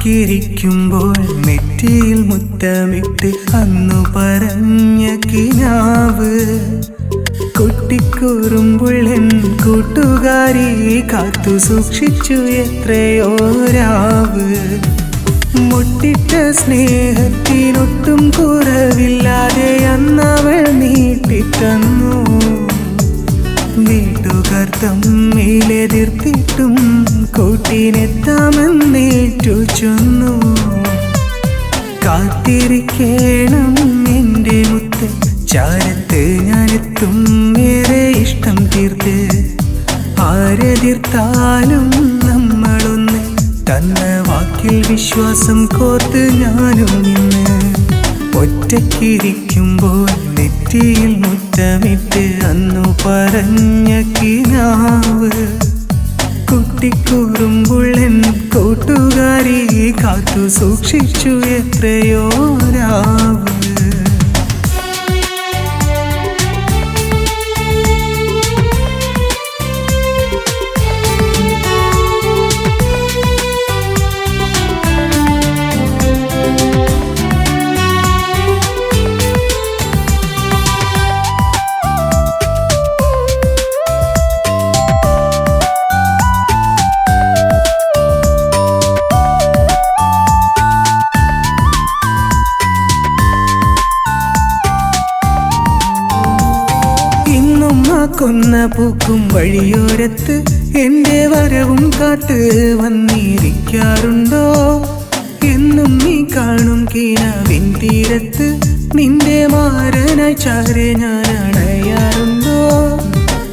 ഒറ്റയ്ക്കിരിക്കുമ്പോൾ നെറ്റിയിൽ മുത്തമിട്ട് അന്നു പറഞ്ഞ കിനാവ് കുട്ടിക്കൂറുമ്പുള്ളൻ കൂട്ടുകാരി കാത്തു സൂക്ഷിച്ചു എത്രയോ രാവ്. മുട്ടിട്ട സ്നേഹത്തിനൊട്ടും കുറവില്ലാതെ അന്നവൾ നീട്ടിത്തന്നു. വീട്ടുകാർ തമ്മിലെതിർത്തിട്ടും കൂട്ടിനെത്താമെന്നേറ്റു ചൊന്നു. കാത്തിരിക്കണം എൻ്റെ മുത്ത്, ചാരത്ത് ഞാനെത്തും ഏറെ ഇഷ്ടം തീർത്ത്. ആരെതിർത്താലും നമ്മളൊന്ന് തന്ന വാക്കിൽ വിശ്വാസം കോർത്ത് ഞാനും നിന്ന്. ഒറ്റയ്ക്കിരിക്കുമ്പോൾ നെറ്റിയിൽ മുത്തമിട്ട് അന്നു പറഞ്ഞ കിനാവ് കുട്ടിക്കൂറുമ്പുള്ളൻ കൂട്ടുകാരി കാത്തു സൂക്ഷിച്ചു എത്രയോ രാവ്. കൊന്ന പൂക്കും വഴിയോരത്ത് എൻ്റെ വരവും കാത്ത് വന്നിരിക്കാറുണ്ടോ? എന്നും നീ കാണും കിനാവിൻ തീരത്ത് നിന്റെ മാരനായി ചാരെ ഞാൻ അണയാറുണ്ടോ?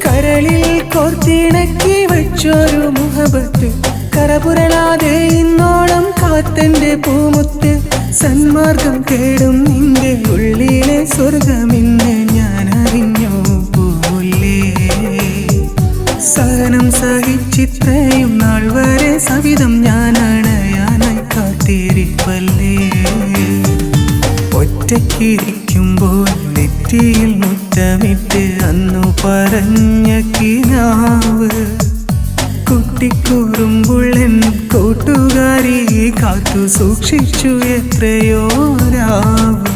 കരളിൽ കോർത്തിണക്കി വെച്ചൊരു മുഹബത്ത് കരപുരളാതെ ഇന്നോളം കാത്തെൻ്റെ പൂമുത്ത്. സന്മാർഗം തേടും നിന്റെ ഉള്ളിലെ സ്വർഗമിന്ന് ഞാൻ അറിഞ്ഞു. സഹനം സഹിച്ചിത്രയും നാൾ വരെ സവിധം ഞാൻ അണയാനായി കാത്തിരിപ്പല്ലേ. ഒറ്റയ്ക്കിരിക്കുമ്പോൾ നെറ്റിയിൽ മുത്തമിട്ട് അന്നു പറഞ്ഞ കിനാവ് കുട്ടിക്കൂറുമ്പുള്ളൻ കൂട്ടുകാരി കാത്തു സൂക്ഷിച്ചു എത്രയോ രാവ്.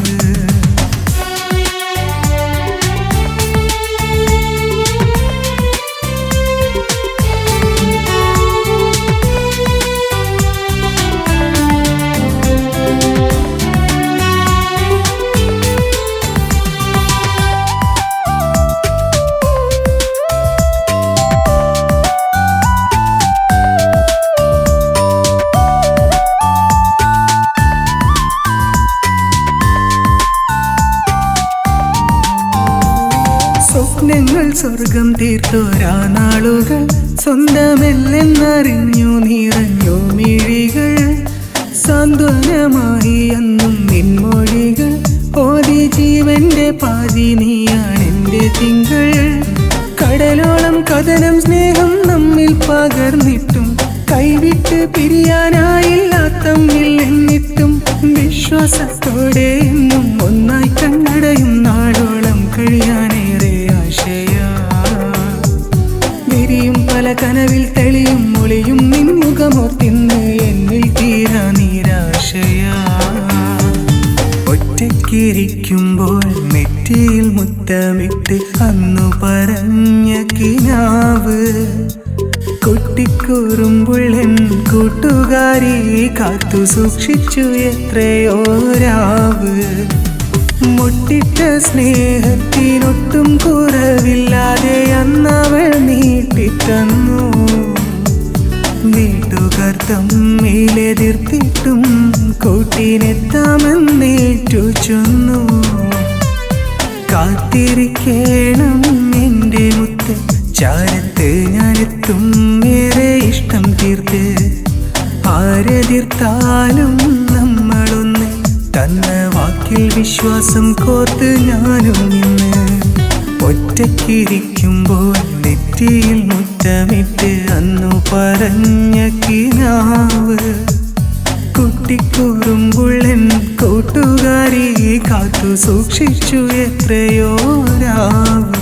സ്വപ്നങ്ങൾ സ്വർഗം തീർത്തോരാ നാളുകൾ സ്വന്തമല്ലെന്നറിഞ്ഞു നിറഞ്ഞു മിഴികൾ. സാന്ത്വനമായി അന്നും നിൻമൊഴികൾ ഓതി ജീവന്റെ പാതി നീയാണെന്റെ തിങ്കൾ. കടലോളം കഥനം സ്നേഹം നമ്മിൽ പകർന്നിട്ടും കൈവിട്ട് പിരിയാനായില്ലാത്തമ്മിൽ എന്നിട്ടും വിശ്വാസത്തോടെ എന്നും ഒന്നായി കണ്ണടയും നാളോളം കഴിയാനേറെ ആശയാ. വിരിയും പല കനവിൽ തെളിയും മൊളിയും നിൻമുഖമോർത്തിന്ന് എന്നിൽ തീരാ നിരാശയാ. ഒറ്റയ്ക്കിരിക്കുമ്പോൾ നെറ്റിയിൽ മുത്തമിട്ട് അന്നു പറഞ്ഞ കിനാവ് കുട്ടിക്കൂറുമ്പുള്ളൻ കൂട്ടുകാരി കാത്തു സൂക്ഷിച്ചു എത്രയോ രാവ്. മുട്ടിട്ട സ്നേഹത്തിനൊട്ടും കുറവില്ലാതെ അന്നവൾ നീട്ടിത്തന്നു. വീട്ടുകാർ തമ്മിലെതിർത്തിട്ടും കൂട്ടിനെത്താമെന്നേറ്റു ചൊന്നു. കാത്തിരിക്കണം എൻ്റെ മുത്ത്, ചാരത്ത് ഞാനെത്തും ഏറെ ഇഷ്ടം തീർത്ത്. ആരെതിർത്താലും നമ്മളൊന്ന് തന്ന വാക്കിൽ വിശ്വാസം കോർത്ത് ഞാനും നിന്ന്. ഒറ്റയ്ക്കിരിക്കുമ്പോൾ നെറ്റിയിൽ മുത്തമിട്ട് അന്നു പറഞ്ഞ കിനാവ് കുട്ടിക്കൂറുമ്പുള്ളൻ കൂട്ടുകാരി കാത്തു സൂക്ഷിച്ചു എത്രയോ രാവ്.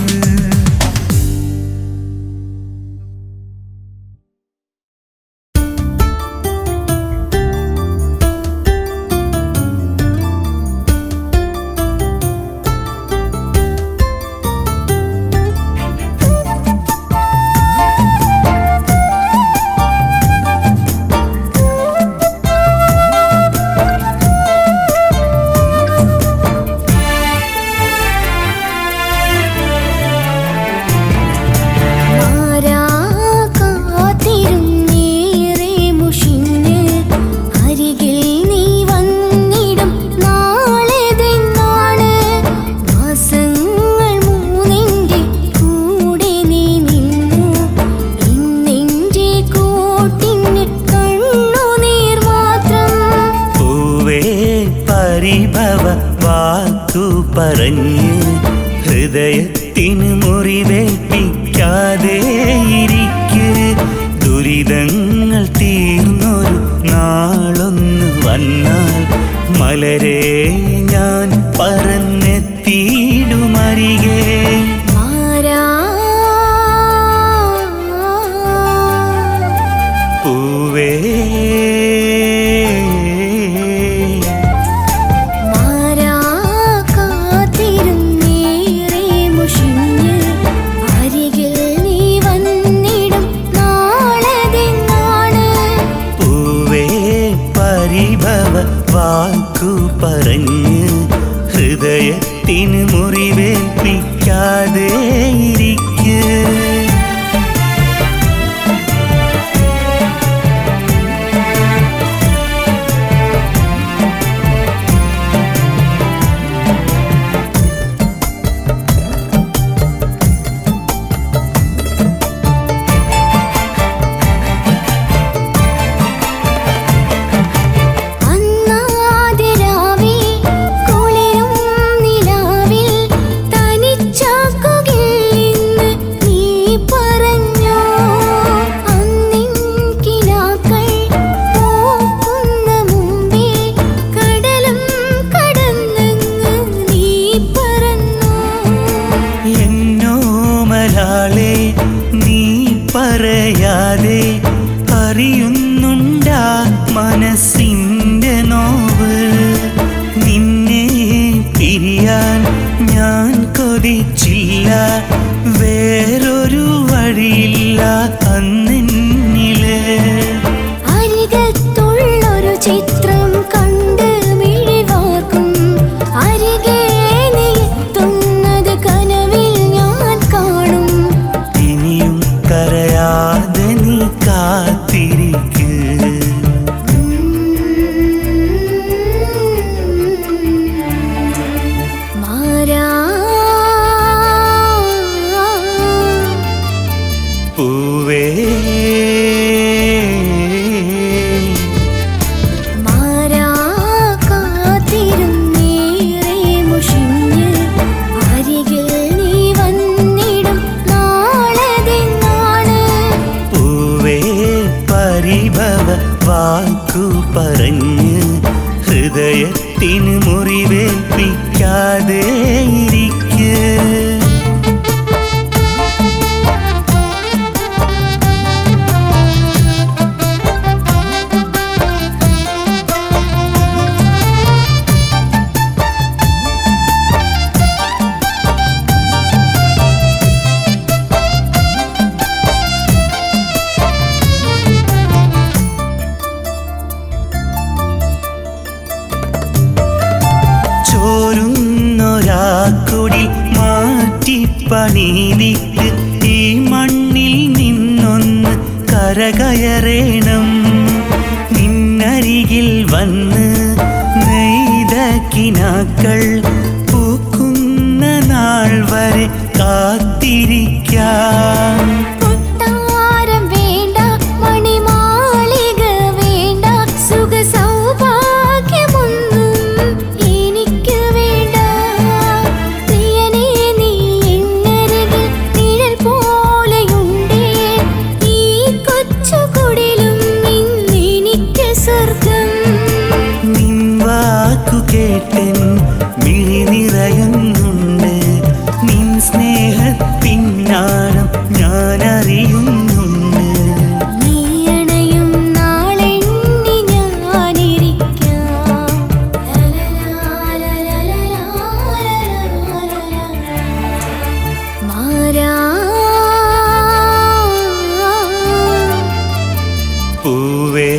വാക്കു പറഞ്ഞ് ഹൃദയത്തിന് മുറിവേൽപ്പിക്കാതെ ഇരിക്ക്. ദുരിതങ്ങൾ തീർന്നൊരു നാളൊന്നു വന്നാൽ മലരെ ഞാൻ പറന്നെത്തിയിടുമരികെ. പൂവേ വാക്കു പറഞ്ഞ് ഹൃദയത്തിന് മുറിവേൽപ്പിക്കാതെ ഇരിക്ക്. നീ പറയാതെ അറിയുന്നുണ്ടാ മനസ്സിൻ്റെ നോവ്. നിന്നെ പിരിയാൻ ഞാൻ കൊതിച്ചില്ല, വേറൊരു വഴിയില്ല അന്നിലെ. അരികത്തുള്ളൊരു ചിത്രം കണ്ട് മിഴിവാർക്കും അരികെ കരയാതെ നീ കാത്തിരിക്ക്. പൂവേ വാക്കു പറഞ്ഞ് ഹൃദയത്തിന് മുറിവേൽപ്പിക്കാതെ ഇരിക്ക്. ചോരുന്നൊരാക്കുടി മാറ്റിപ്പണിയിലിട്ട് ഈ മണ്ണിൽ നിന്നൊന്ന് കരകയറേണം. നിന്നരികിൽ വന്ന് നെയ്ത കിനാക്കൾ പൂക്കുന്ന നാൾ വരെ കാത്തിരിക്കാം. കേട്ടൻ മിഴി നിറയുന്നുണ്ട്, നിൻ സ്നേഹത്തിനാഴം ഞാൻ അറിയുന്നുണ്ട്. നീയണയും നാളെണ്ണി ഞാനിരിക്കാം. മാരാ പൂവേ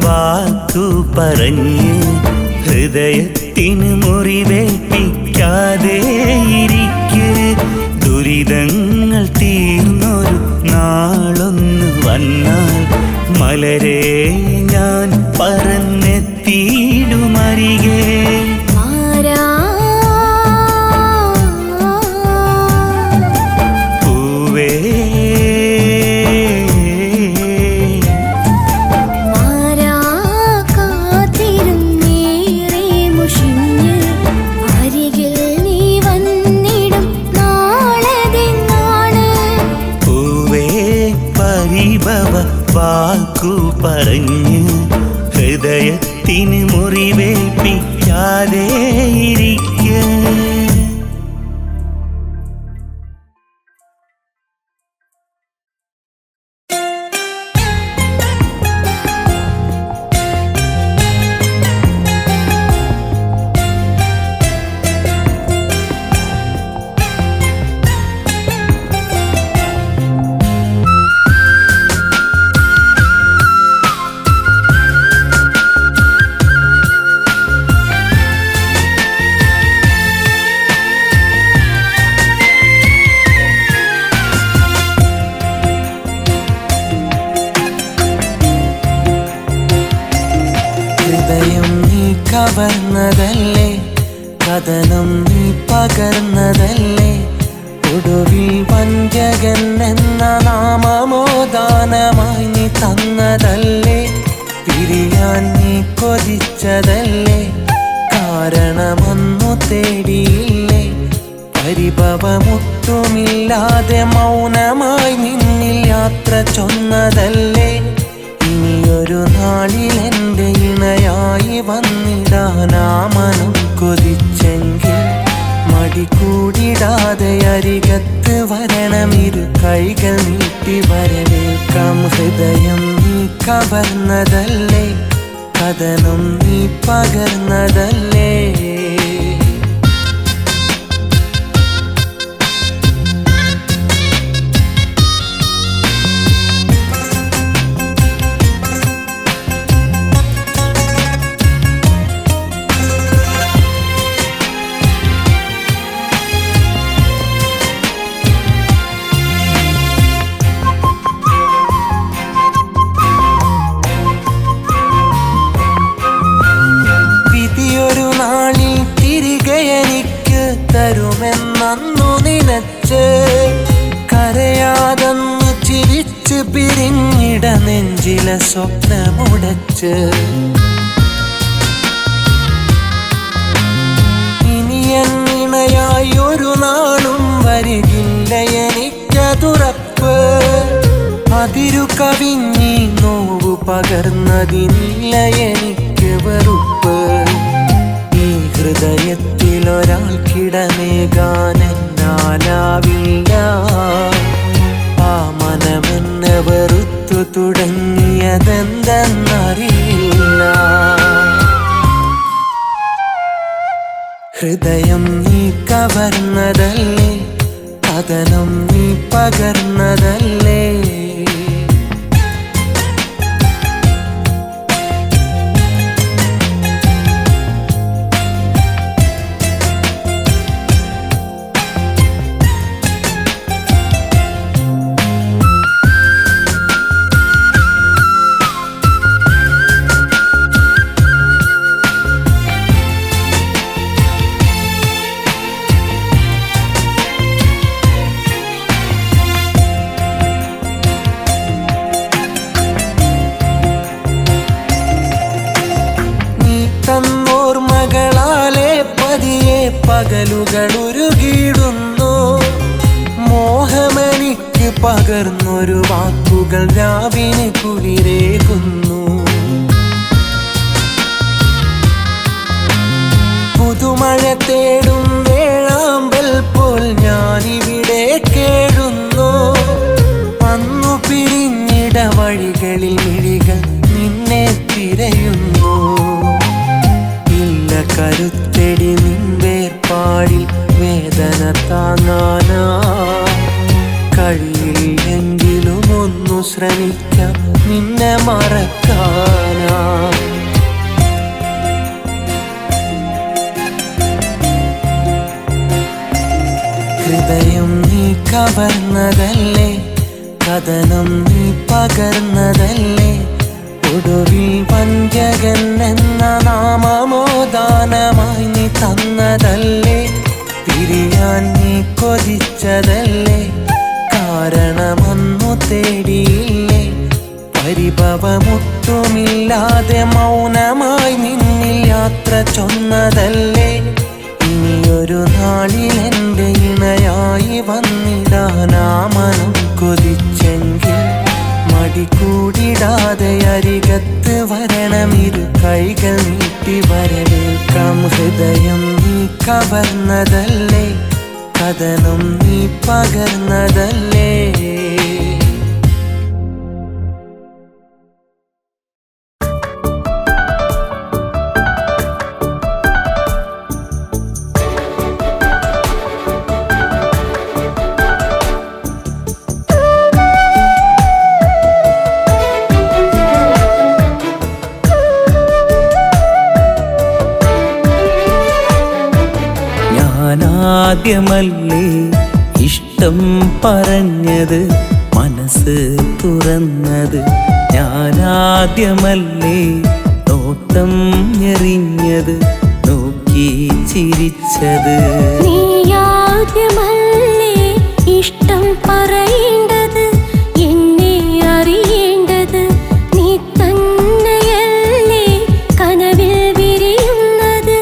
വാക്കു പറഞ്ഞ് ഹൃദയത്തിന് മുറിവേൽപ്പിക്കാതെ ഇരിക്ക്. വന്നാൽ മലരെ ഞാൻ പറന്നെത്തിയിടുമരികെ. പൂവേ വാക്കു പറഞ്ഞ് ഹൃദയത്തിന് മുറിവേൽപ്പിക്കാതെ ഇരിക്ക. കവർന്നതല്ലേ കഥനം നീ പകർന്നതല്ലേ, ഒടുവിൽ വഞ്ചകൻ എന്ന നാമമോ ദാനമായി നീ തന്നതല്ലേ, പിരിയാൻ നീ കൊതിച്ചതല്ലേ, കാരണമൊന്നു തേടിയില്ലേ, പരിഭവമൊട്ടുമില്ലാതെ മൗനമായി നിന്നിൽ യാത്ര ചൊന്നതല്ലേ, ഇനിയൊരു നാളിൽ എൻ്റെ ഇണയായി വന്നിടാനാ മനം കൊതിച്ചെങ്കിൽ മടി കൂടിടാതെ അരികത്ത് വരണം, ഇരു കൈകൾ നീട്ടി വരവേൽക്കാം. ഹൃദയം നീ കവർന്നതല്ലേ കഥനം നീ പകർന്നതല്ലേ. തരുമെന്നു നിനച്ച് കരയാതെന്നു ചിരിച്ച് പിരിഞ്ഞിട നെഞ്ചിലെ സ്വപ്നമുടച്ച്, ഇനി എന്നിണയായി ഒരു നാളും വരികില്ല എനിക്കതുറപ്പ്, അതിരു കവിഞ്ഞി നോവു പകർന്നതിനില്ല എനിക്ക് വെറുപ്പ്, ഹൃദയത്തിലൊരാൾക്കിടമേകാനെന്നാലാവില്ല, ആ മനമെന്നെ വെറുത്തു തുടങ്ങിയതെന്തെന്നറിയില്ല. ഹൃദയം നീ കവർന്നതല്ലേ കഥനം നീ പകർന്നതല്ലേ. തന്നോർമകളാലെ പതിയെ പകലുകൾ ഉരുകിടുന്നു, മോഹമെനിക്ക് പകർന്നൊരു വാക്കുകൾ രാവിനെ കുളിരേകുന്നു, പുതുമഴ തേടും വേഴാമ്പൽ പോൽ ഞാനിവിടെ കേഴുന്നു, അന്നു പിരിഞ്ഞിട വഴികളിൽ മിഴികൾ നിന്നെ തിരയുന്നു, കരുത്തെടി നിൻവേർപാടിൽ വേദന താങ്ങാനാ, കഴിയില്ലെങ്കിലും ഒന്നു ശ്രമിക്കാം നിന്നെ മറക്കാനാ. ഹൃദയം നീ കവർന്നതല്ലേ കഥനം നീ പകർന്നതല്ലേ, ഒടുവിൽ വഞ്ചകൻ എന്ന നാമമോ ദാനമായി നീ തന്നതല്ലേ, പിരിയാൻ നീ കൊതിച്ചതല്ലേ, കാരണമൊന്നു തേടിയില്ലേ, പരിഭവമൊട്ടുമില്ലാതെ മൗനമായി നിന്നിൽ യാത്ര ചൊന്നതല്ലേ, ഇനിയൊരു നാളിൽ എൻ്റെ ഇണയായി വന്നിടാനാ മനം കൊതിച്ചെങ്കിൽ മടി കൂടിടാതെ അരികത്ത് വരണം, ഇരു കൈകൾ നീട്ടി വരവേൽക്കാം. ഹൃദയം നീ കവർന്നതല്ലേ, കഥനം നീ പകർന്നതല്ലേ. ആദ്യമല്ലേ ഇഷ്ടം പറഞ്ഞത്, മനസ്സ് തുറന്നത്, ഞാനാദ്യമല്ലേ നോട്ടം എറിഞ്ഞത്, നോക്കി ചിരിച്ചത്. നീയാദ്യമല്ലേ ഇഷ്ടം പറയേണ്ടത്, എന്നെ അറിയേണ്ടത്, നീ തന്നെയല്ലേ കനവിൽ വിരിയുന്നത്,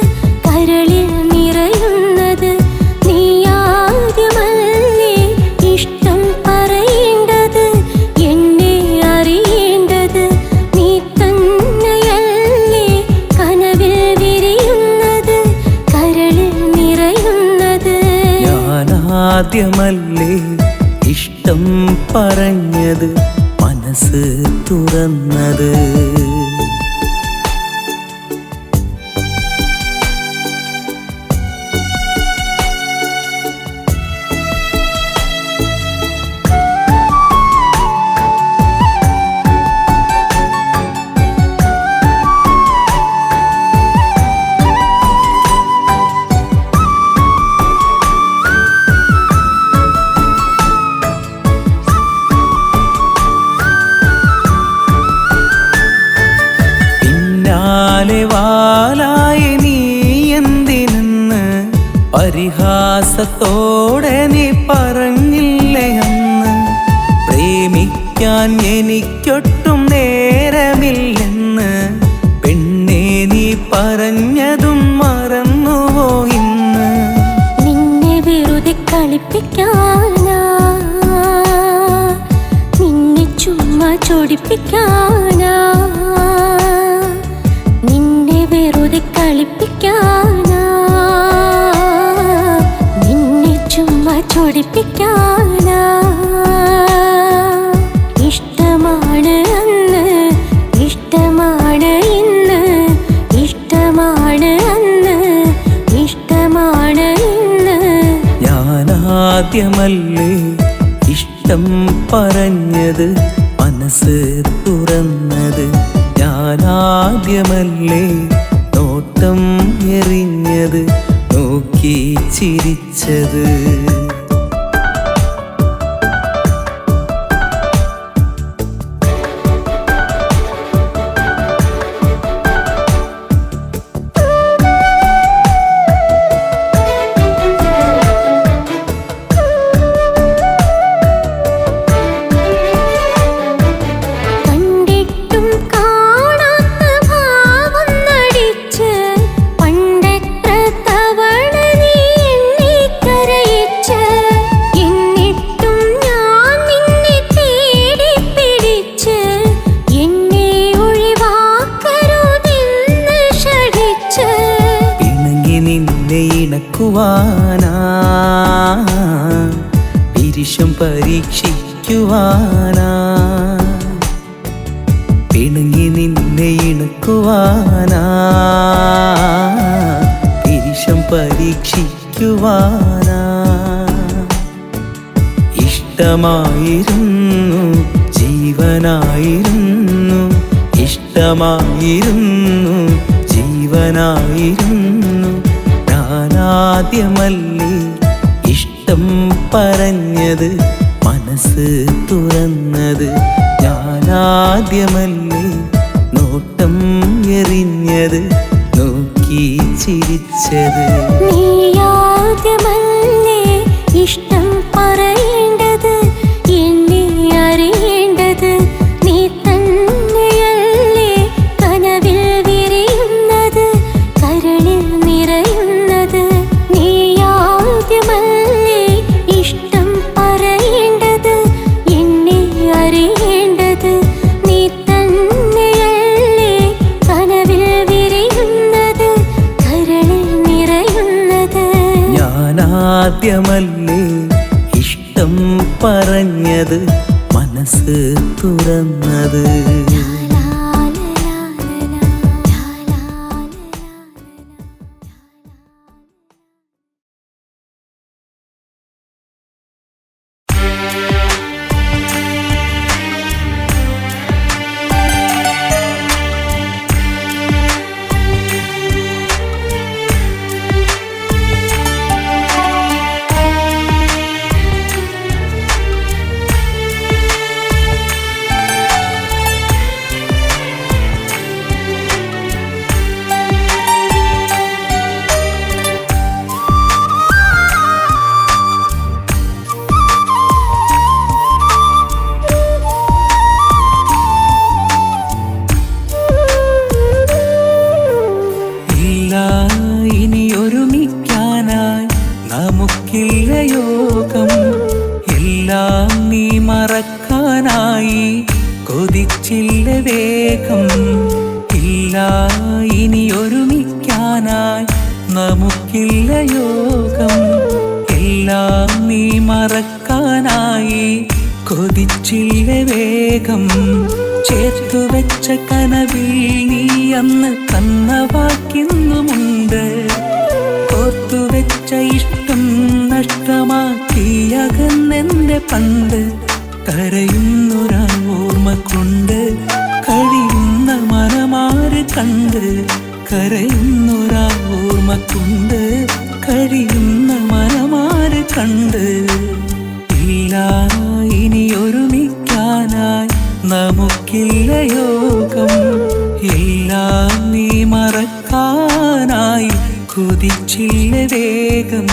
കരളിൽ നിറയുന്നത്. നീയാദ്യമല്ലേ ഇഷ്ടം പറയേണ്ടത്, എന്നെ അറിയേണ്ടത്, നീ തന്നെയല്ലേ കനവിൽ വിരിയുന്നത്, കരളിൽ നിറയുന്നത്. ഞാനാദ്യമല്ലേ ഇഷ്ടം പറഞ്ഞത്, മനസ്സ് തുറന്നത്. വാലായി നീ എന്തിനെന്ന് പരിഹാസത്തോടെ നീ പറഞ്ഞില്ലേ അന്ന്, പ്രേമിക്കാൻ എനിക്കൊട്ടും നേരമില്ലെന്ന് പെണ്ണെ നീ പറഞ്ഞതും മറന്നുവോ ഇന്ന്. നിന്നെ വെറുതെ കളിപ്പിക്കാനാ, നിന്നെ ചുമ്മാ ചൊടിപ്പിക്കാനാ, നിന്നെ വെറുതെ കളിപ്പിക്കാനാ, നിന്നെ ചുമ്മാ ചൊടിപ്പിക്കാനാ. ഇഷ്ടമാണ് അന്ന്, ഇഷ്ടമാണ് ഇന്ന്, ഇഷ്ടമാണ് അന്ന്, ഇഷ്ടമാണ് ഇന്ന്. ഞാനാദ്യമല്ലേ ഇഷ്ടം പറഞ്ഞത്, മനസ്സ് തുറന്നത്, ഞാനാദ്യമല്ലേ നോട്ടം എറിഞ്ഞത്, നോക്കി ചിരിച്ചത്. പിരിശം പരീക്ഷിക്കുവാനാ, പിണങ്ങി നിന്നെ ഇണക്കുവാനാ, പിരിശം പരീക്ഷിക്കുവാനാ. ഇഷ്ടമായിരുന്നു ജീവനായിരുന്നു, ഇഷ്ടമായിരുന്നു ജീവനായിരുന്നു. ഞാനാദ്യമല്ലേ ഇഷ്ടം പറഞ്ഞത്, മനസ്സ് മനസ്സ് തുറന്നത് ഞാനാദ്യമല്ലേ നോട്ടം എറിഞ്ഞത് നോക്കി ചിരിച്ചത് നീയാദ്യമല്ലേ ഇഷ്ടം പറയേണ്ടത് എന്നെ അറിയേണ്ടത് നീ തന്നെയല്ലേ കനവിൽ വിരിയുന്നത് കരളിൽ നിറയുന്നത് നീയാദ്യമല്ലേ ഇഷ്ടം പറയേണ്ടത് എന്നെ അറിയേണ്ടത് നീ തന്നെയല്ലേ കനവിൽ വിരിയുന്നത് കരളിൽ നിറയുന്നത് ഞാനാദ്യമല്ലേ ഇഷ്ടം പറഞ്ഞത് മനസ്സ് തുറന്നത് ഇനിയൊരുമിക്കാനായി നമുക്കില്ല യോഗം എല്ലാം നീ മറക്കാനായി കൊതിച്ചില്ല വേഗം ഇല്ല ഇനിയൊരുമിക്കാനായി നമുക്കില്ല യോഗം എല്ലാം നീ മറക്കാനായി കൊതിച്ചില്ല വേഗം ചേർത്തുവെച്ച കനവിൽ നീ അന്ന് തന്ന വാക്കിന്നുമുണ്ട് ഓർത്തുവെച്ച ഇഷ്ടം നഷ്ടമാക്കിയകന്നെന്റെ പണ്ട് കരയുന്നൊരാ ഓർമ്മ കൊണ്ട് കഴിയുന്ന മനമാര് കണ്ട് കരയുന്നൊരാ ഓർമ്മ കൊണ്ട് കഴിയുന്ന മനമാര് കണ്ട് ഇല്ല ഇനിയൊരുമിക്കാനായി നമുക്കില്ല യോഗം എല്ലാം നീ മറക്കാനായി കൊതിച്ചില്ല വേഗം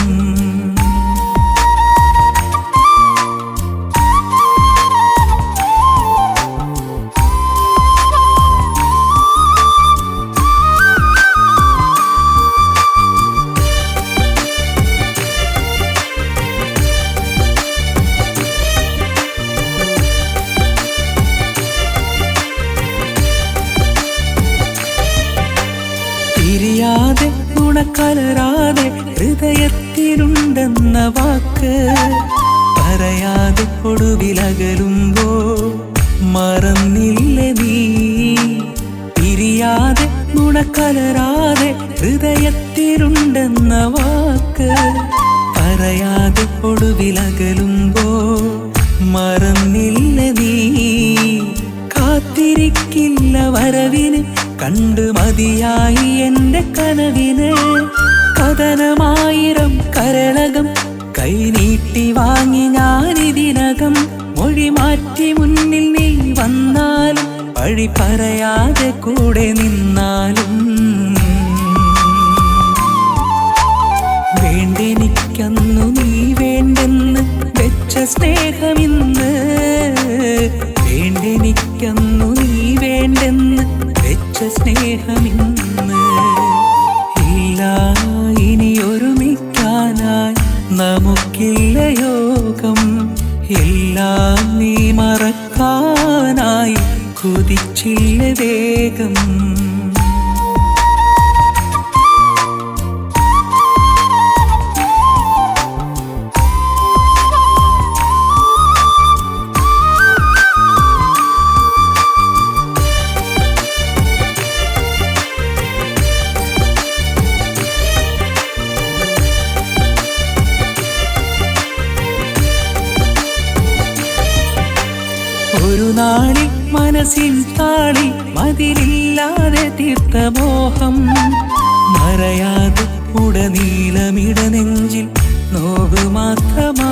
പിരിയാതെ ഗുണക്കലരാതെ ഹൃദയത്തിലുണ്ടെന്ന വാക്ക് പറയാതെ ഒടുവിലകലുമ്പോ മറന്നില്ല നീ പിരിയാതെ ഗുണക്കലരാതെ ഹൃദയത്തിലുണ്ടെന്ന വാക്ക് പറയാതെ ഒടുവിലകലുമ്പോ മറന്നില്ല നീ കാത്തിരിക്കില്ല വരവിന് കണ്ടു മതിയായി എന്റെ കനവിന് കഥനമായിരം കരളകം കൈനീട്ടി വാങ്ങി ഞാനിതിനകം മൊഴി മാറ്റി മുന്നിൽ നീ വന്നാലും വഴി പറയാതെ കൂടെ നിന്നാലും വേണ്ടെനിക്കന്നു നീ വേണ്ടെന്ന് വെച്ച സ്നേഹമിന്ന് വേണ്ടെനിക്കന്നു നീ വേണ്ടെന്ന് വെച്ച സ്നേഹമിന്ന് ഇല്ല ഇനിയൊരുമിക്കാനായി നമുക്കില്ല യോഗം എല്ലാം നീ മറക്കാനായി കൊതിച്ചില്ല വേഗം ഒരു നാളിൽ മനസ്സിൻ താളിൽ മതിലില്ലാതെ തീർത്തമോഹം മറയാതെ ഉടനീളമിട നെഞ്ചിൽ നോവ് മാത്രമാ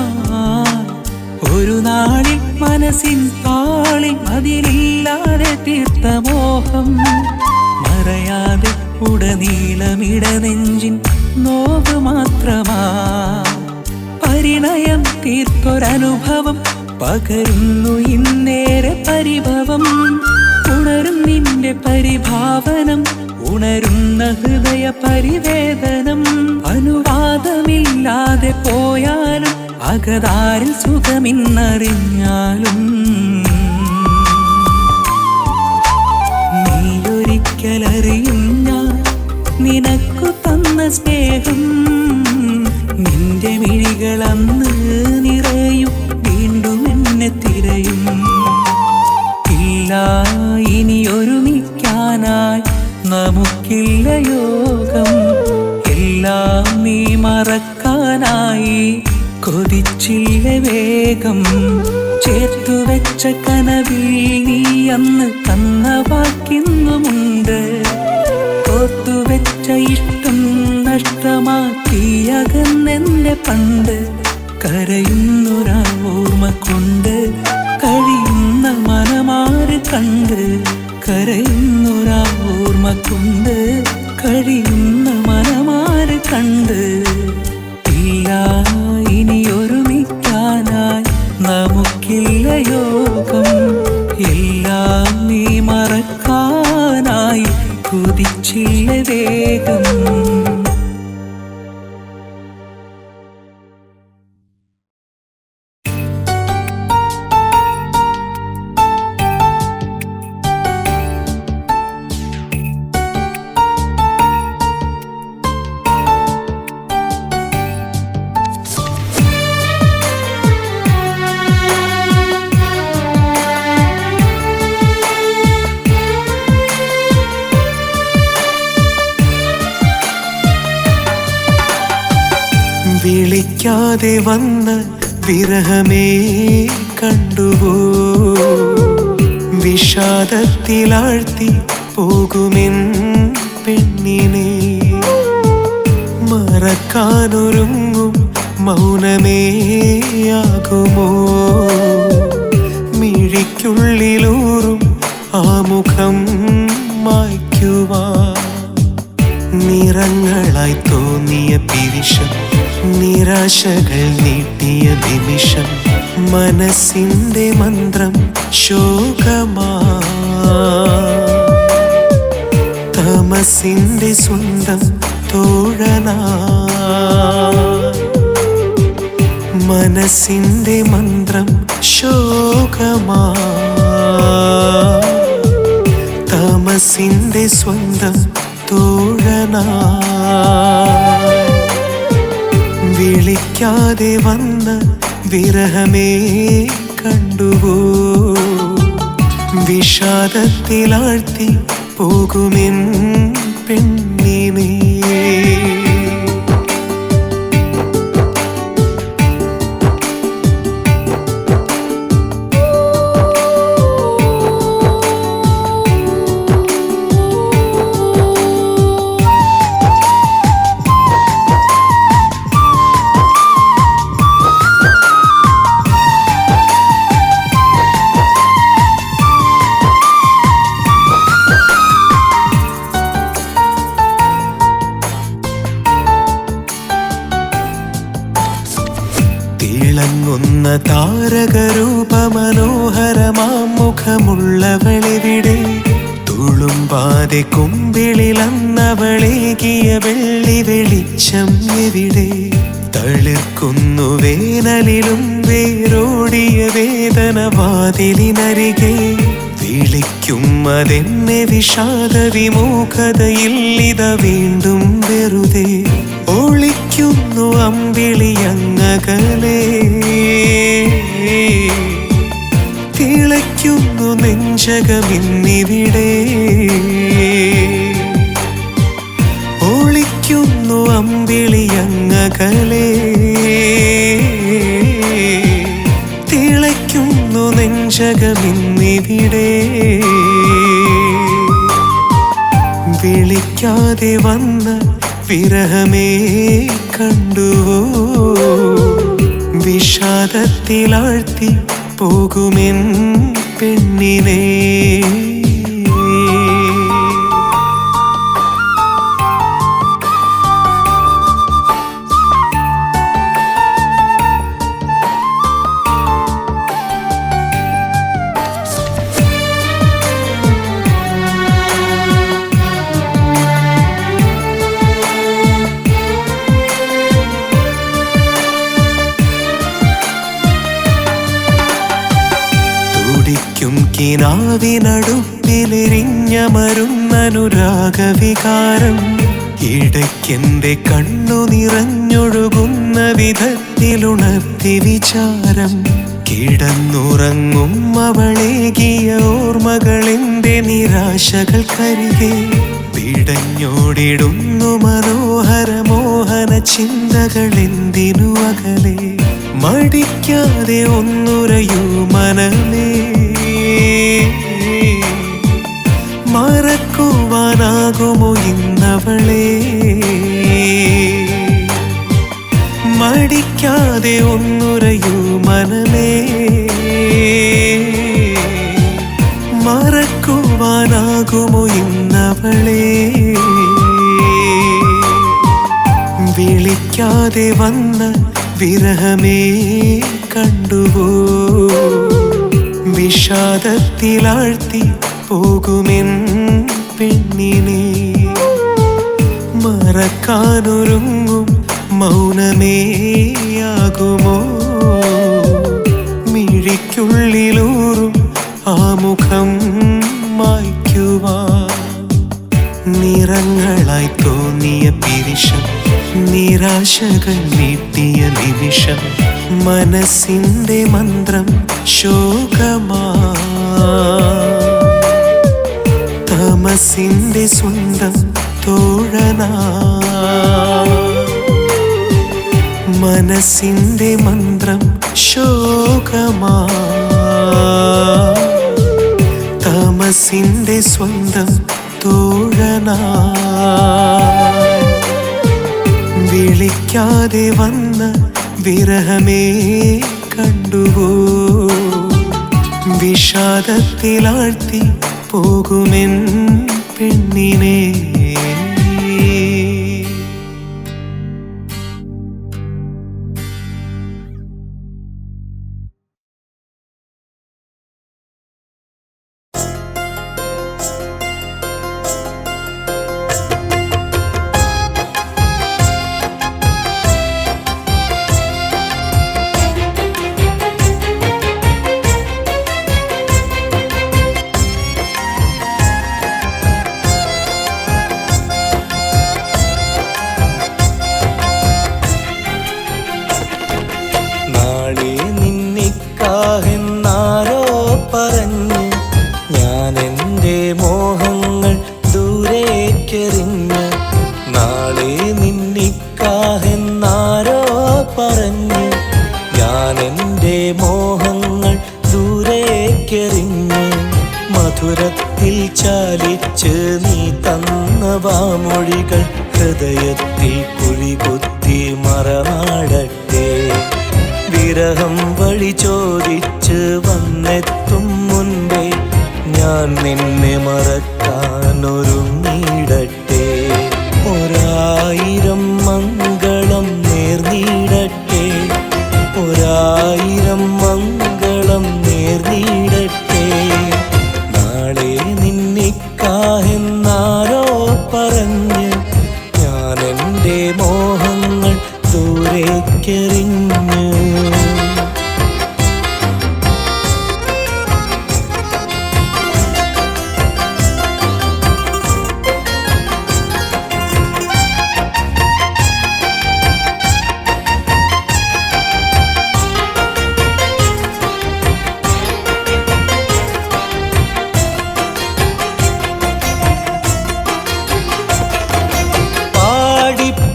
ഒരു നാളിൽ മനസ്സിൻ താളിൽ അതിലില്ലാതെ തീർത്ത മോഹം മറയാതെ ഉടനീളമിട നെഞ്ചിൻ നോവ് മാത്രമാ പരിണയം തീർത്തൊരനുഭവം പകരുന്നു ഇന്നേറെ പരിഭവം ഉണരും നിന്റെ പരിഭാവനം ഉണരുന്ന ഹൃദയ പരിവേദനം അനുവാദമില്ലാതെ പോയാലും അകതാരിൽ സുഖമിന്നറിഞ്ഞാലും നീയൊരിക്കലറിയും ഞാൻ നിനക്കു തന്ന സ്നേഹം നിന്റെ മിഴികളന്ന് നിറയും വീണ്ടും എന്നെ തിരയും ഇല്ല ഇനി ഒരുമിക്കാനായി നമുക്കില്ല യോഗം എല്ലാം നീ മറക്കാനായി കൊതിച്ചില്ല വേഗം ചേർത്തുവെച്ച കനവിൽ നീ അന്ന് തന്ന വാക്കിന്നുമുണ്ട് കോർത്തുവെച്ച ഇഷ്ടം നഷ്ടമാക്കിയകന്നെന്റെ പണ്ട് കരയുന്നൊരാ ഓർമ്മ കൊണ്ട് കഴിയുന്ന മനമാര് കണ്ട് കരയുന്നൊരാ ഓർമ്മ കൊണ്ട് കഴിയുന്ന മനമാര് കണ്ട് ഇല്ല ഇനി ഒരുമിക്കാനായി നമുക്കില്ല യോഗം എല്ലാം നീ മറക്കാനായി കൊതിച്ചില്ല വേഗം വിളിക്കാതെ വന്ന വിരഹമേ കണ്ടുവോ വിഷാദത്തിലാഴ്ത്തി പോകുമെൻ പെണ്ണിനെ മറക്കാനൊരുങ്ങും മൗനമേയാകുമോ മിഴിക്കുള്ളിലൂറും ആ മുഖം മായ്ക്കുവാൻ നിറങ്ങളായി തോന്നിയ പിരിശം നിരാശകൾ നീട്ടിയ നിമിഷം മനസ്സിന്റെ മന്ത്രം ശോകമാ തമസിന്റെ സ്വന്തം തോഴനാ മനസ്സിന്റെ മന്ത്രം ശോകമാ തമസിന്റെ സ്വന്തം തോഴനാ വിളിക്കാതെ വന്ന വിരഹമേ കണ്ടുവോ വിഷാദത്തിലാഴ്ത്തി പോകുമെൻ പെണ്ണിനെ തിളങ്ങുന്ന താരകരൂപമനോഹരമാം മുഖമുള്ളവളെവിടെ തുളുമ്പാതെ കുമ്പിളിലന്നവളേകിയ വെള്ളി വെളിച്ചം എവിടെ തളിർക്കുന്നു വേനലിലും വേരോടിയ വേദന വാതിലിനരികെ വിളിക്കും അതെന്നെ വിഷാദ വിമുഖതയിൽ ഇത വീണ്ടും വെറുതെ ഒളിക്കുന്നു അമ്പിളിയങ്ങകലേ തിളയ്ക്കുന്നു നെഞ്ചകമിന്നിവിടെ ഒളിക്കുന്നു അമ്പിളിയങ്ങകലേ തിളയ്ക്കുന്നു നെഞ്ചകമിന്നിവിടെ വിളിക്കാതെ വന്ന വിരഹമേ കണ്ടുവോ വിഷാദത്തിലാഴ്ത്തി പോകുമെൻ പെണ്ണിനെ. കിനാവിനടുപ്പിലെരിഞ്ഞ മരുന്നനുരാഗവികാരം ഇടയ്ക്കെന്റെ കണ്ണു നിറഞ്ഞൊഴുകുന്ന വിധത്തിലുണർത്തി വിചാരം. കിടന്നുറങ്ങും അവളേകിയ ഓർമ്മകളെന്റെ നിരാശകൾക്കരികെ പിടഞ്ഞോടിടുന്നു മനോഹര മോഹന ചിന്തകളെന്തിനു അകലെ. മടിക്കാതെ ഒന്നുരയൂ മനമേ, മറക്കുവാനാകുമോ ഇന്നവളെ. മടിക്കാതെ ഒന്നുരയൂ മനമേ, മറക്കുവാനാകുമോ ഇന്നവളെ. വിളിക്കാതെ വന്ന വിരഹമേ കണ്ടുവോ, വിഷാദത്തിലാഴ്ത്തി പോകുമെൻ പെണ്ണിനെ. മറക്കാനൊരുങ്ങും മൗനമേയാകുമോ, മിഴിക്കുള്ളിലൂറും ആ മുഖം മായ്ക്കുവാൻ. നിറങ്ങളായി തോന്നിയ പിരിശം, നിരാശകൾ നീട്ടിയ നിമിഷം. മനസ്സിന്റെ മന്ത്രം ശോകമാ, തമസിന്റെ സ്വന്തം തോഴനാ. മനസ്സിന്റെ മന്ത്രം ശോകമാ, തമസിന്റെ സ്വന്തം തോഴനാ. വിളിക്കാതെ വന്ന വിരഹമേ കണ്ടുവോ, വിഷാദത്തിലാഴ്ത്തി പോകുമെൻ പെണ്ണിനെ. മധുരത്തിൽ ചാലിച്ച് നീ തന്ന വാമൊഴികൾ ഹൃദയത്തിൽ കുഴികുത്തി മറമാടട്ടെ. വിരഹം വഴി ചോദിച്ച് വന്നെത്തും മുൻപേ ഞാൻ നിന്നെ മറക്കാനൊരുങ്ങിടട്ടെ. ഒരായിരം മംഗളം നേർന്നിടട്ടെ, ഒരായിരം മംഗളം നേർന്നിടട്ടെ. നാളെ നിന്നിക്കാഹെന്നാരോ പറഞ്ഞ് ഞാൻ എൻ്റെ മോഹങ്ങൾ ദൂരേക്കെറിഞ്ഞു.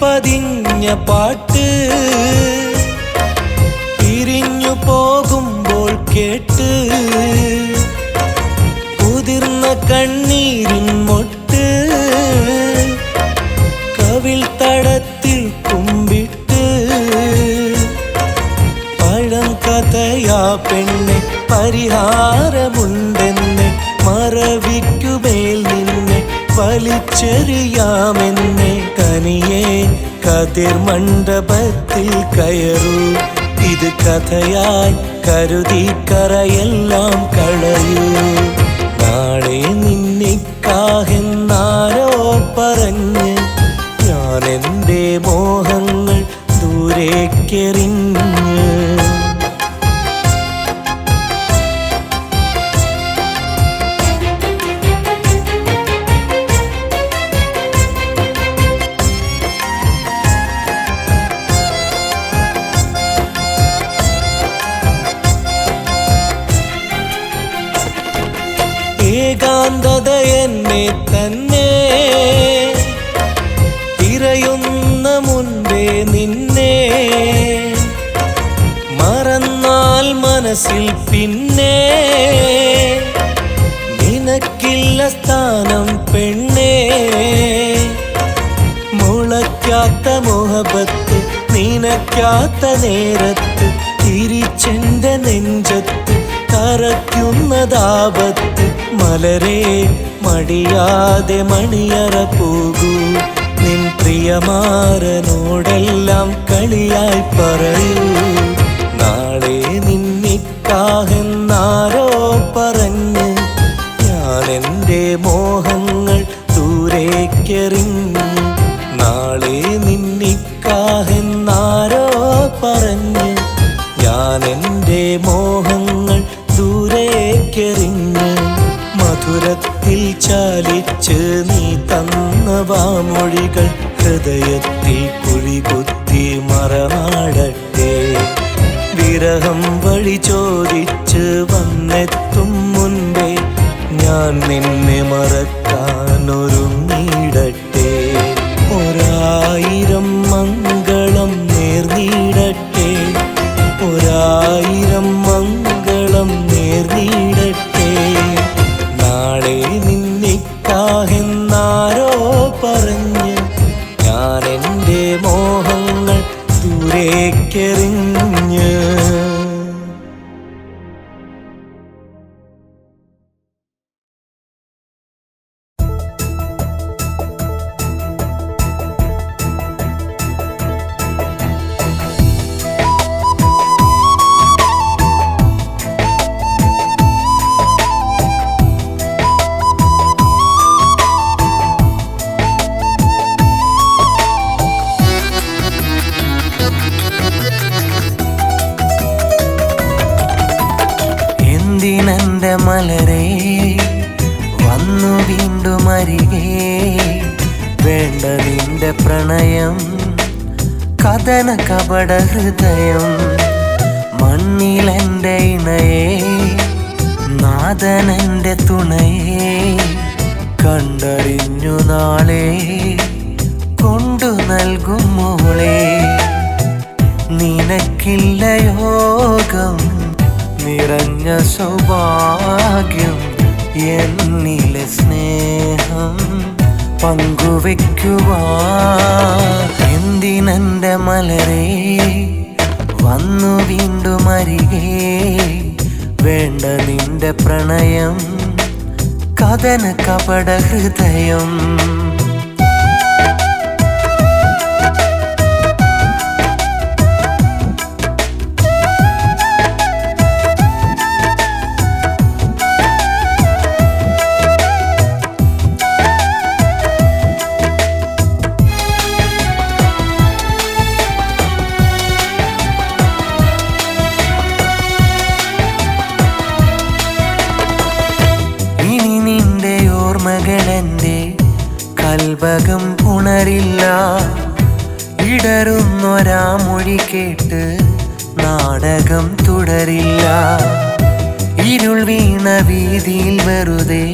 പതിഞ്ഞ പാട്ട് പിരിഞ്ഞു പോകുമ്പോൾ കേട്ട് ഉതിർന്ന കണ്ണീരിൻ മൊട്ട് കവിൾ തടത്തിൽ കുമ്പിട്ട് പരിഹാരമുണ്ടെന്നെ മറവിക്കുമേൽ നിന്നെ വലിച്ചെറിയാമെന്നെ തനിയെ കതിർ മണ്ഡപത്തിൽ കയറൂ ഇത് കഥയായി കരുതി കറയെല്ലാം കളയൂ നാളെ നിന്നിക്കാഹെന്നാരോ പറഞ്ഞ് ഞാൻ എൻ്റെ മോഹങ്ങൾ ദൂരേക്കെറിഞ്ഞ് ഏകാന്തത എന്നെ തന്നെ തിരയുന്ന മുൻപേ നിന്നെ മറന്നാൽ മനസ്സിൽ പിന്നെ നിനക്കില്ല സ്ഥാനം പെണ്ണേ മുളയ്ക്കാത്ത മുഹബത്ത് നിനക്കാത്ത നേരത്ത് തിരിച്ചെന്റെ നെഞ്ചത്ത് കറയ്ക്കുന്നതാപത്ത് മലരെ മടിയാതെ മണിയറ പോകൂ നിൻ പ്രിയമാരനോടെല്ലാം കളിയായി പറയൂ നാളെ നിന്നിക്കാഹെന്നാരോ പറഞ്ഞ് ഞാൻ എൻ്റെ മോഹങ്ങൾ ദൂരേക്കെറിഞ്ഞു നാളെ നിന്നിക്കാഹെന്നാരോ പറഞ്ഞ് ഞാൻ എൻ്റെ മോഹങ്ങൾ ദൂരേക്കെറിഞ്ഞ് മധുരത്തിൽ ചാലിച്ച് നീ തന്ന വാമൊഴികൾ ഹൃദയത്തിൽ കുഴികുത്തി മറമാടട്ടെ വിരഹം വഴി ചോദിച്ച് വന്നെത്തും മുൻപേ ഞാൻ നിന്നെ മറക്കാനൊരുങ്ങിടട്ടെ ഒരായിരം മംഗളം നേർന്നിടട്ടെ ഒരായിരം മംഗളം നേർന്നിടട്ടെ നാളെ നിന്നിക്കാഹെന്നാരോ പറഞ്ഞ് ഞാൻ എൻ്റെ മോഹങ്ങൾ ദൂരേക്കെറിഞ്ഞ് എന്തിനെന്റെ മലരെ വന്നു വീണ്ടും അരികെ വേണ്ട നിന്റെ പ്രണയം കഥന കപട ഹൃദയം മണ്ണിലെന്റെ ഇണയെ നാഥനെന്റെ തുണയെ കണ്ടറിഞ്ഞു നാളെ കൊണ്ടു നൽകും മോളെ നിനക്കില്ല യോഗം നിറഞ്ഞ സൗഭാഗ്യം എന്നിലെ സ്നേഹം പങ്കുവെക്കുവാൻ എന്തിനെന്റെ മലരെ വന്നു വീണ്ടും അരികെ വേണ്ട നിന്റെ പ്രണയം കഥന കപട ഹൃദയം മകളെന്റെ കൽവകം ഉണരില്ല ഇടറുന്നൊരാ മൊഴി കേട്ട് നാടകം തുടരില്ല ഇരുൾ വീണ വീതിയിൽ വെറുതെ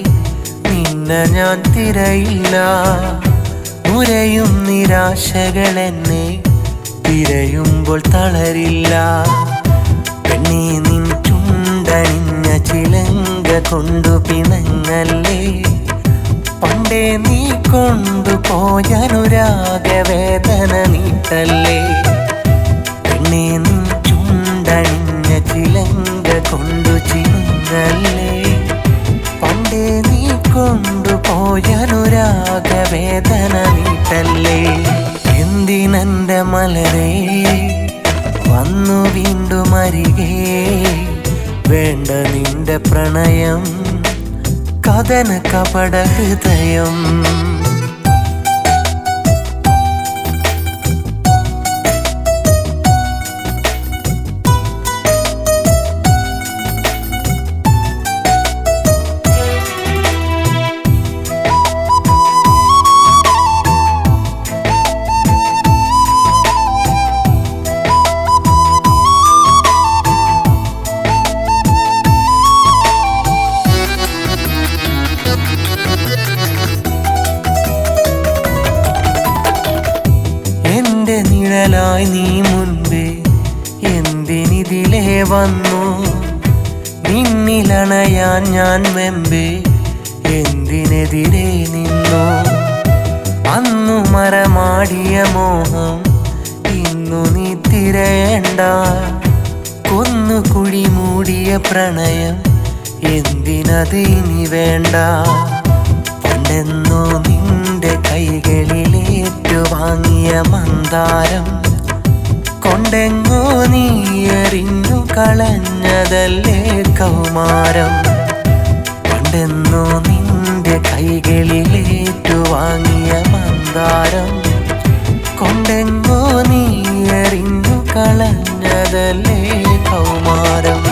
നിന്നെ ഞാൻ തിരയില്ല ഉരയും നിരാശകൾ എന്നെ തിരയുമ്പോൾ തളരില്ല പെണ്ണേ നിൻ ചുണ്ടണിഞ്ഞ ചിലങ്ക കൊണ്ടു പിണങ്ങല്ലേ പണ്ടേ നീ കൊണ്ടുപോയനുരാഗവേദന നീട്ടല്ലേ പെണ്ണേ നിൻ ചുണ്ടണിഞ്ഞ ചിലങ്ക കൊണ്ടു ചിണ കുഞ്ഞല്ലേ പണ്ടേ നീ കൊണ്ടുപോയനുരാഗവേദന നീട്ടല്ലേ എന്തിനെന്റെ മലരേ വന്നു വീണ്ടും അരികെ വേണ്ട നിന്റെ പ്രണയം കഥന കപട ഹൃദയം നിഴലായി നീ മുൻപേ എന്തിനിതിലേ വന്നു നിന്നിലണയാൻ ഞാൻ വെമ്പേ എന്തിനെതിരെ നിന്നു അന്നു മരമാടിയ മോഹം ഇന്നു നീ തിരയണ്ട കൊന്നു കുഴി മൂടിയ പ്രണയം എന്തിനത് ഇനി വേണ്ട പണ്ടെന്നോ നിന്റെ കൈകളിലേറ്റു വാങ്ങിയ മന്ദാരം കൊണ്ടെങ്ങോ നീ എറിഞ്ഞു കളഞ്ഞതല്ലേ കൗമാരം പണ്ടെന്നോ നിന്റെ കൈകളിലേറ്റു വാങ്ങിയ മന്ദാരം കൊണ്ടെങ്ങോ നീ എറിഞ്ഞു കളഞ്ഞതല്ലേ കൗമാരം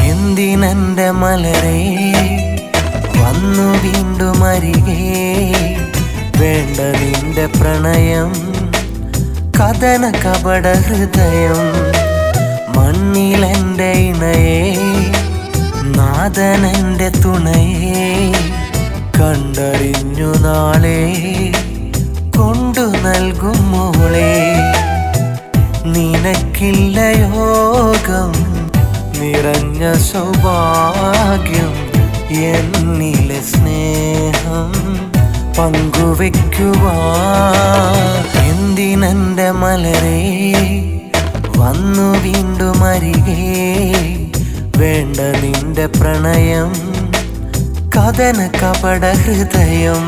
എന്തിനെന്റെ മലരേ വന്നു വീണ്ടും അരികെ വേണ്ട നിന്റെ പ്രണയം കഥന കപട ഹൃദയം മണ്ണിലെന്റെ ഇണയെ നാഥനെന്റെ തുണയെ കണ്ടറിഞ്ഞു നാളെ കൊണ്ടു നൽകും മോളെ നിനക്കില്ല യോഗം നിറഞ്ഞ സൗഭാഗ്യം എന്നിലെ സ്നേഹം പങ്കുവെക്കുവാ എന്തിനെന്റെ മലരേ വന്നു വീണ്ടും അരികെ വേണ്ട നിന്റെ പ്രണയം കഥന കപട ഹൃദയം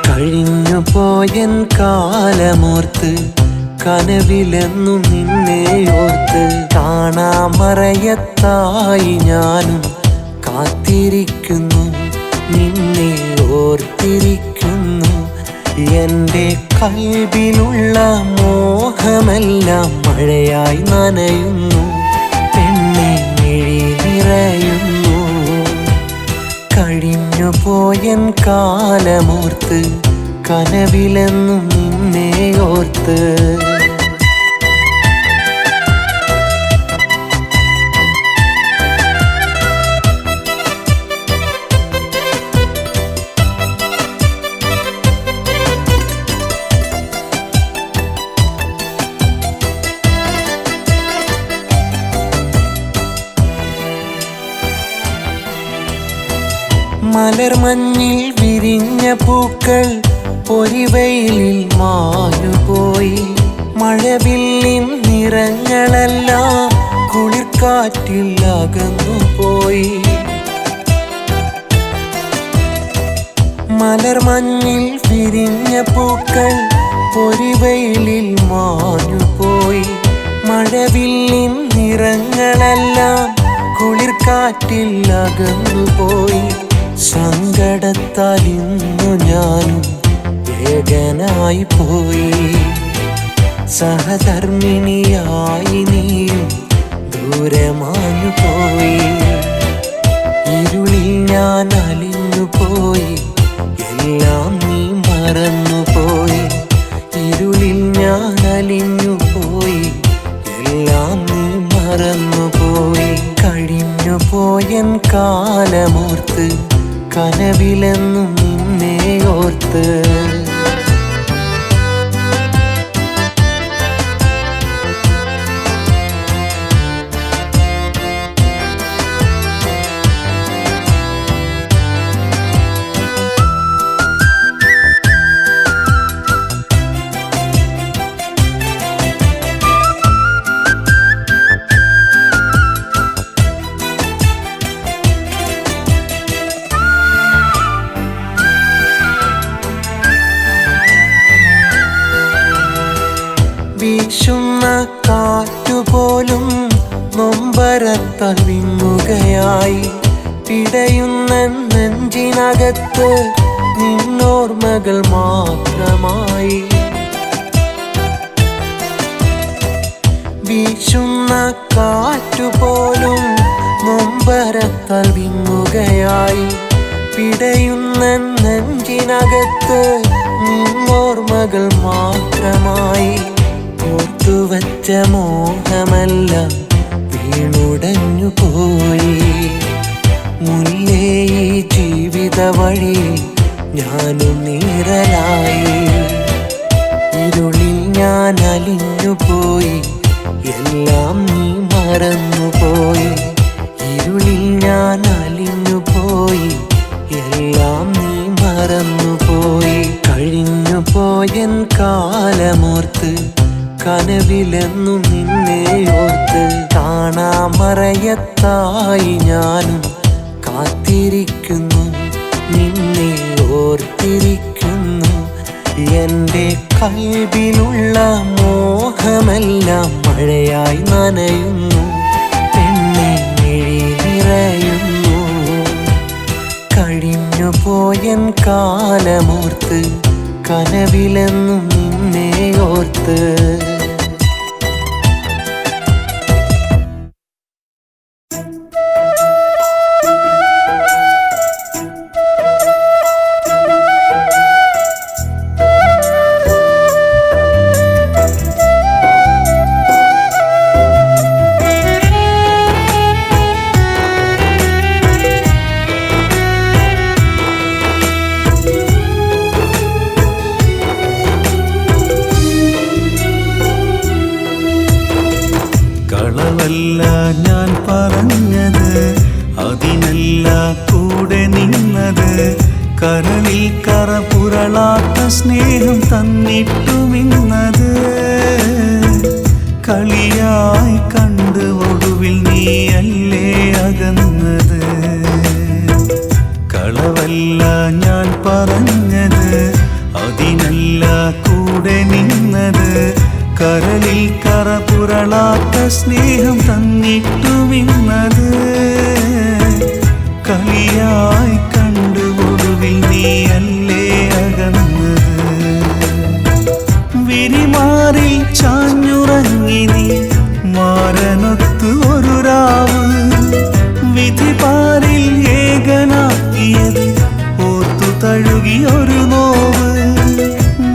കഴിഞ്ഞു പോയൻ കാലമോർത്ത് കനവിലെന്നും നിന്നെ ഓർത്ത് കാണാമറയത്തായി ഞാനും കാത്തിരിക്കുന്നു നിന്നെ ഓർത്തിരിക്കുന്നു എൻ്റെ കൽബിലുള്ള മോഹമെല്ലാം മഴയായി നനയുന്നു പെണ്ണെ മിഴി നിറയുന്നു കഴിഞ്ഞു പോയൻ കാലമോർത്ത് കനവിലെന്നും നിന്നെ ഓർത്ത് മലർമഞ്ഞിൽ വിരിഞ്ഞ പൂക്കൾ പൊരിവെയിലിൽ മാഞ്ഞുപോയി മഴവില്ലിൻ നിറങ്ങളെല്ലാം കുളിർക്കാറ്റിൽ അകന്നുപോയി മലർമഞ്ഞിൽ വിരിഞ്ഞ പൂക്കൾ പൊരിവെയിലിൽ മാഞ്ഞുപോയി മഴവില്ലിൻ നിറങ്ങളെല്ലാം കുളിർക്കാറ്റിൽ അകന്നുപോയി സങ്കടത്താൽ ഇന്നു ഞാനും ഏകനായി പോയി സഹധർമ്മിണിയായി നീയും ദൂരെ മാഞ്ഞു പോയി ഇരുളിൽ ഞാൻ അലിഞ്ഞു പോയി എല്ലാം നീ മറന്നുപോയി ഇരുളിൽ ഞാൻ അലിഞ്ഞു പോയി എല്ലാം നീ പോയൻ കാലമോർത്ത് കനവിലെന്നും നിന്നെ ഓർത്ത് വീശുന്ന കാറ്റുപോലും നൊമ്പരത്താൽ വിങ്ങുകയായി പിടയുന്ന നെഞ്ചിനകത്ത് നിന്നോർമ്മകൾ മാത്രമായി വീശുന്ന കാറ്റുപോലും നൊമ്പരത്താൽ വിങ്ങുകയായി പിടയുന്ന നെഞ്ചിനകത്ത് നിന്നോർമ്മകൾ മാത്രമായി ഓർത്തുവച്ച മോഹമെല്ലാം വീണുടഞ്ഞു പോയി മുല്ലേ ഈ ജീവിത വഴി ഞാനും നീറലായി ഇരുളിൽ ഞാൻ അലിഞ്ഞുപോയി എല്ലാം നീ മറന്നുപോയി ഇരുളിൽ ഞാൻ അലിഞ്ഞുപോയി എല്ലാം നീ മറന്നുപോയി കഴിഞ്ഞു പോയൻ കാലമോർത്ത് കനവിലെന്നും നിന്നെ ഓർത്ത് കാണാമറയത്തായി ഞാനും കാത്തിരിക്കുന്നു നിന്നെ ഓർത്തിരിക്കുന്നു എൻ്റെ കൽബിലുള്ള മോഹമെല്ലാം മഴയായി നനയുന്നു പെണ്ണെ മിഴി നിറയുന്നു കഴിഞ്ഞു പോയൻ കാലമോർത്ത് കനവിലെന്നും നിന്നെ ഓർത്ത് കളവല്ല ഞാൻ പറഞ്ഞത് അതിനല്ല കൂടെ നിന്നത് കരളിൽ കറ പുരളാത്ത സ്നേഹം തന്നിട്ടുമിന്നത് കളിയായി കണ്ട് ഒടുവിൽ നീയല്ലേ അകന്നത് കളവല്ല ഞാൻ പറഞ്ഞത് അതിനല്ല കൂടെ നിന്നത് കരളിൽ കറ പുരളാത്ത സ്നേഹം തന്നിട്ടുമിന്നത് കളിയായി കണ്ട് ഒടുവിൽ നീയല്ലേ അകന്നത് വിരിമാറിൽ ചാഞ്ഞുറങ്ങി നീ മാരനൊത്തു ഒരു രാവ് വിധിപാരിൽ ഏകനാക്കിയത് ഓർത്തു തഴുകി ഒരു നോവ്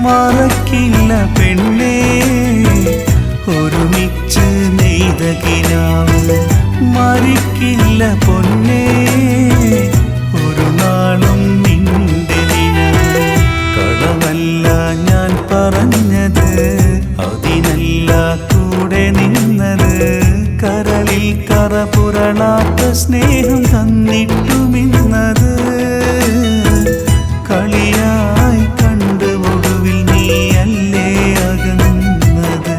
മറക്കില്ല പെണ്ണേ ഒരുമിച്ച് നെയ്ത കിനാവ് മരിക്കില്ല പൊന്നേ ഒരു നാളും നിന്റെ ദിനവ് കളവല്ല ഞാൻ പറഞ്ഞത് അതിനല്ല കൂടെ നിന്നത് കരളിൽ കറ പുരളാത്ത സ്നേഹം തന്നിട്ടുമിന്നത് കളിയായി കണ്ട് ഒടുവിൽ നീയല്ലേ അകന്നത്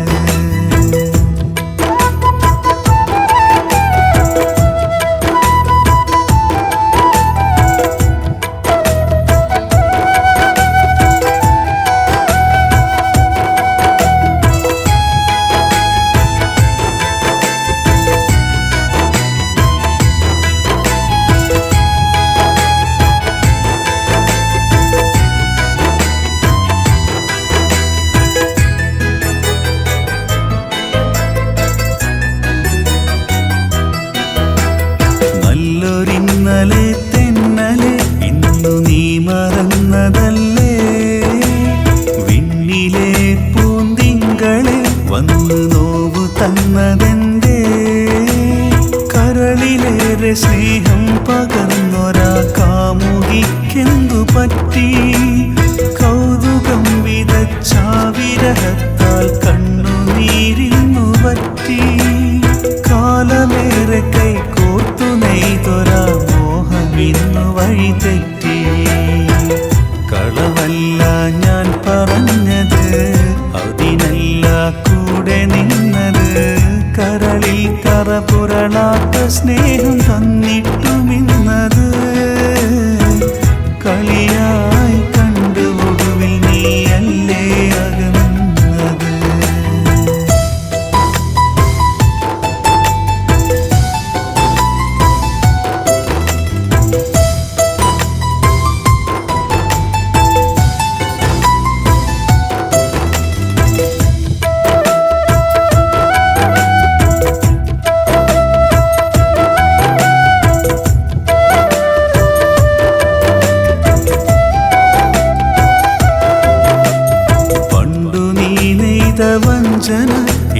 ചെയ്ത വഞ്ചന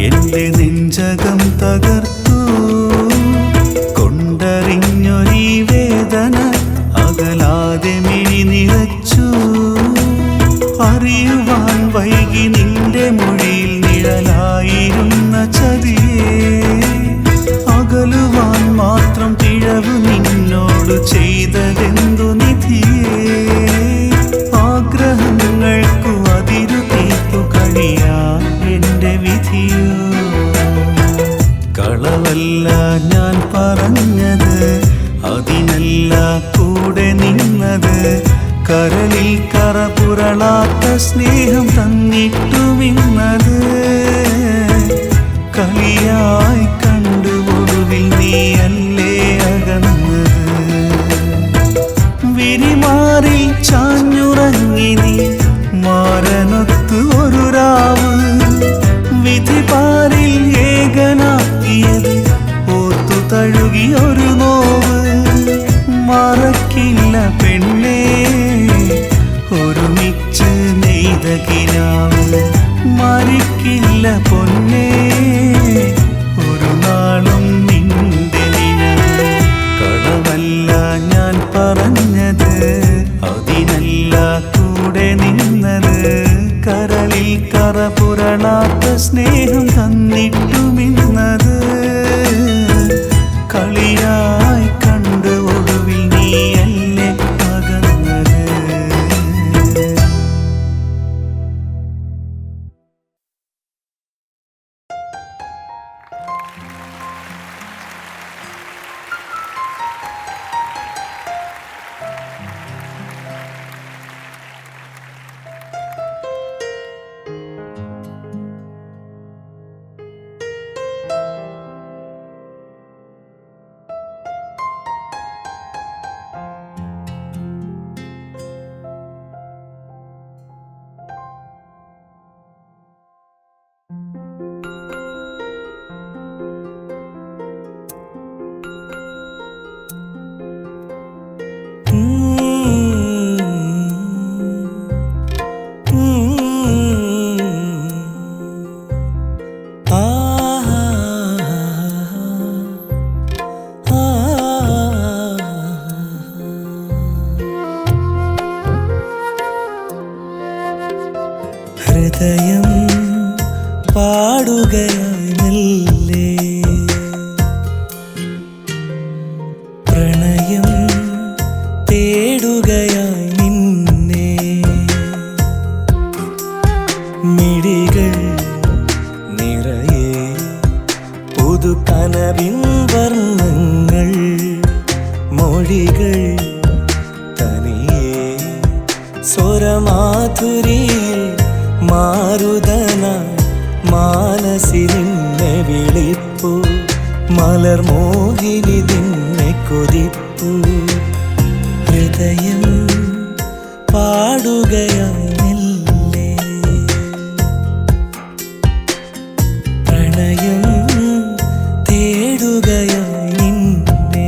എന്റെ നെഞ്ചകം തകർത്തു. കൊണ്ടറിഞ്ഞൊരീ വേദന അകലാതെ മിഴി നിറച്ചു. അറിയുവാൻ വൈകി നിന്റെ മൊഴിയിൽ നിഴലായിരുന്ന ചതിയേ. അകലുവാൻ മാത്രം പിഴവ് നിന്നോട് ചെയ്തതെന്തു നിധിയേ. ആഗ്രഹങ്ങൾക്കു അതിരു തീർത്തു കഴിയാൻ എന്റെ വിധിയോ. കളവല്ല ഞാൻ പറഞ്ഞത്, അതിനല്ല കൂടെ നിന്നത്. കരളിൽ കറ പുരളാത്ത സ്നേഹം തന്നിട്ടുമിന്നത്. കളിയായി കണ്ടു ഒടുവിൽ നീയല്ലേ അകന്നത്. വിരിമാറിൽ ചാഞ്ഞുറങ്ങി നീ മാരനൊത്തു ഒരു രാവ്. വിധിപാരിൽ ഏകനാക്കിയത് ഓർത്തു തഴുകി ഒരു നോവ്. മറക്കില്ല പെണ്ണേ ഒരുമിച്ച് നെയ്ത കിനാവ്. മരിക്കില്ല പൊന്നേ ഒരു നാളും നിന്റെ നിഴല്. കളവല്ല ഞാൻ പറഞ്ഞത്, അതിനല്ല കൂടെ നിന്നത്. കരളിൽ കറ പുരളാത്ത സ്നേഹം തന്നിട്ടുമിന്നത്. കളിയായി കണ്ട് ഒടുവിൽ നീയല്ലേ അകന്നത്. ഹൃദയം പാടുകയായി മെല്ലെ. പ്രണയം തേടുകയായി നിന്നെ. മിഴികൾ നിറയെ പുതു കനവിൻ വർണ്ണങ്ങൾ. മൊഴികൾ തനിയെ സ്വരമാധുരിയിൽ മാരുതനായി മാനസിനെ വിളിപ്പു. മലർമോഹിനി നിന്നെ കൊതിപ്പു. ഹൃദയം പാടുകയായി മെല്ലെ. പ്രണയം തേടുകയായി നിന്നെ.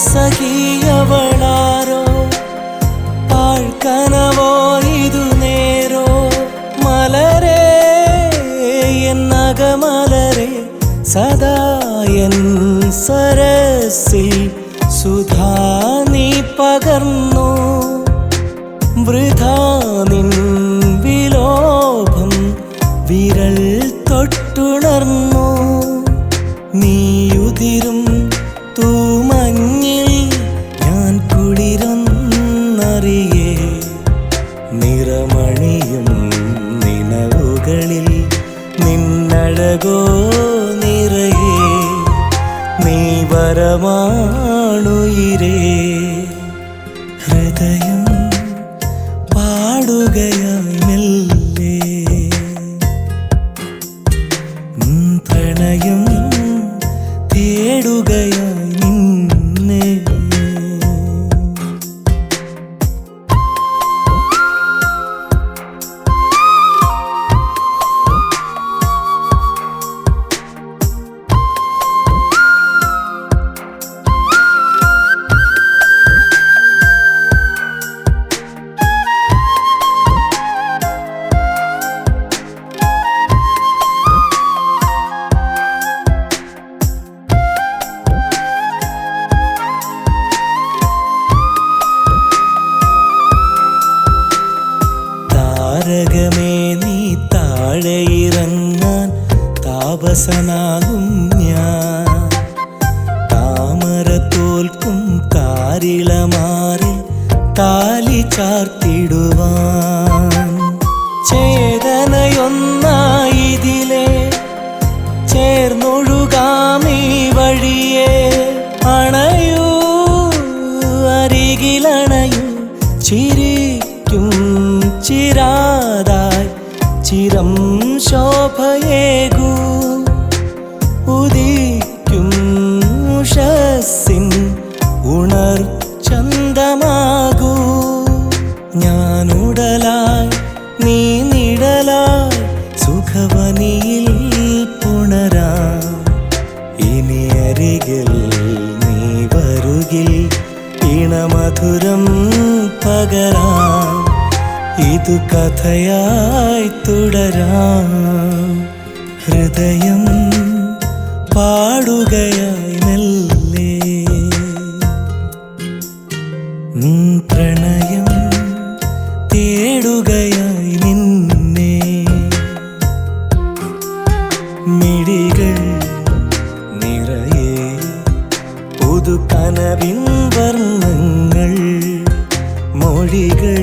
സഖിയവളാരോ പാഴ്ക്കനവോ ഇതു നേരോ മലരേ എന്നകമലരേ സദാ എൻ സരസിൽ സുധാ നീ പകർന്നു വൃഥാ നിൻ വിലോഭം വിരൽ തൊട്ടുണർന്നു നീയുതിരും തൂമഞ്ഞിൽ ഞാൻ കുളിരും സ്വരമാണുയിരേ ഹൃദയം പാടുകയായി മെല്ലെ പ്രണയം തേടുകയായി നിന്നെ താരകമേ നീ താഴെ ഇറങ്ങാൻ താപസനാകും ഞാൻ താമര തോൽക്കും കാരിളമാറി താലി ചാർത്തിടുവാൻ ചേതനയൊന്നായിതിലെ ചേർന്നൊഴുകാമീ വഴിയെ അണയൂ അരികിലണയൂ ചിരിക്കും ചിരാതായി ചിരം ശോഭയേകൂ ഉദിക്കും ഉഷസ്സിൻ ഉണർച്ചന്തമാകൂ ഞാനുടലായി നീ നിഴലായി സുഖവനിയിൽ പുണരാം ഇനി അരികിൽ നീ വരുകിൽ ഇണമധുരം പകരാം ഇതു കഥയായി തുടരാം ഹൃദയം പാടുകയായി മെല്ലെ പ്രണയം തേടുകയായി നിന്നെ മിഴികൾ നിറയെ പുതുകനവിൻ വർണ്ണങ്ങൾ മൊഴികൾ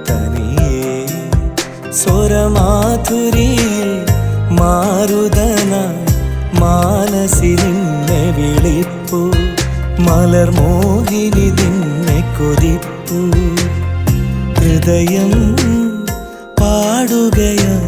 തനിയെ സ്വരമാധുരിയിൽ മാരുതനായി മാനസി നിന്നെ വിളിപ്പു മലർമോഹിനി നിന്നെ കൊതിപ്പു ഹൃദയം പാടുകയായി